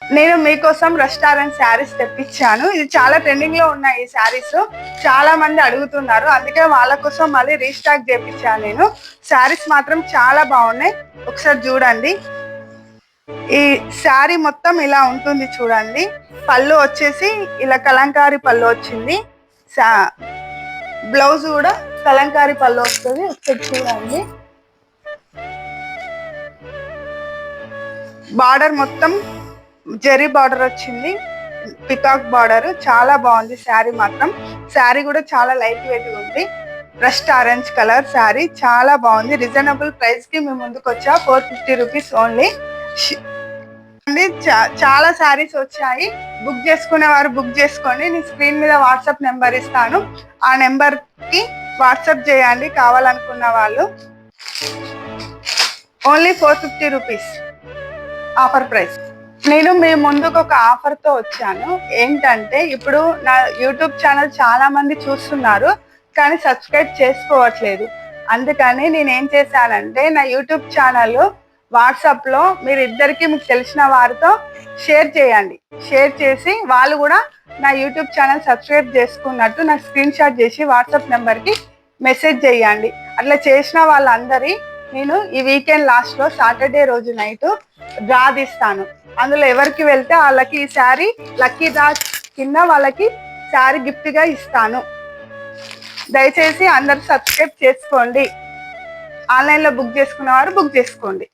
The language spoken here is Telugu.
నేను మీకోసం రెస్టారెంట్ శారీస్ తెప్పించాను. ఇది చాలా ట్రెండింగ్ లో ఉన్నాయి ఈ శారీస్. చాలా మంది అడుగుతున్నారు, అందుకే వాళ్ళ కోసం మళ్ళీ రీస్టాక్ చేపించాను నేను. శారీస్ మాత్రం చాలా బాగున్నాయి, ఒకసారి చూడండి. ఈ శారీ మొత్తం ఇలా ఉంటుంది చూడండి. పళ్ళు వచ్చేసి ఇలా కలంకారీ పళ్ళు వచ్చింది. బ్లౌజ్ కూడా కలంకారీ పళ్ళు వస్తుంది, ఒకసారి చూడండి. బార్డర్ మొత్తం జెరీ బార్డర్ వచ్చింది, పికాక్ బార్డర్. చాలా బాగుంది శారీ మాత్రం. శారీ కూడా చాలా లైట్ వెయిట్ ఉంది. రస్ట్ ఆరెంజ్ కలర్ శారీ చాలా బాగుంది. రీజనబుల్ ప్రైస్ కి మేము ముందుకు వచ్చా, 450 రూపీస్ ఓన్లీ. చాలా శారీస్ వచ్చాయి. బుక్ చేసుకునే వారు బుక్ చేసుకోండి. నేను స్క్రీన్ మీద వాట్సాప్ నెంబర్ ఇస్తాను, ఆ నెంబర్ కి వాట్సాప్ చేయండి కావాలనుకున్న వాళ్ళు. Only 450 rupees offer price. నేను మీ ముందుకు ఒక ఆఫర్ తో వచ్చాను. ఏంటంటే ఇప్పుడు నా యూట్యూబ్ ఛానల్ చాలా మంది చూస్తున్నారు, కానీ సబ్స్క్రైబ్ చేసుకోవట్లేదు. అందుకని నేను ఏం చేశానంటే, నా యూట్యూబ్ ఛానల్ వాట్సాప్ లో మీరు ఇద్దరికి మీకు తెలిసిన వారితో షేర్ చేయండి. షేర్ చేసి వాళ్ళు కూడా నా యూట్యూబ్ ఛానల్ సబ్స్క్రైబ్ చేసుకున్నట్టు నాకు స్క్రీన్ షాట్ చేసి వాట్సాప్ నెంబర్కి మెసేజ్ చేయండి. అట్లా చేసిన వాళ్ళందరి నేను ఈ వీకెండ్ లాస్ట్ లో సాటర్డే రోజు నైట్ డ్రా తీస్తాను. అందులో ఎవరికి వెళ్తే వాళ్ళకి ఈ శారీ లక్కీ డ్రా కింద వాళ్ళకి శారీ గిఫ్ట్ గా ఇస్తాను. దయచేసి అందరు సబ్స్క్రైబ్ చేసుకోండి. ఆన్లైన్ లో బుక్ చేసుకున్న వారు బుక్ చేసుకోండి.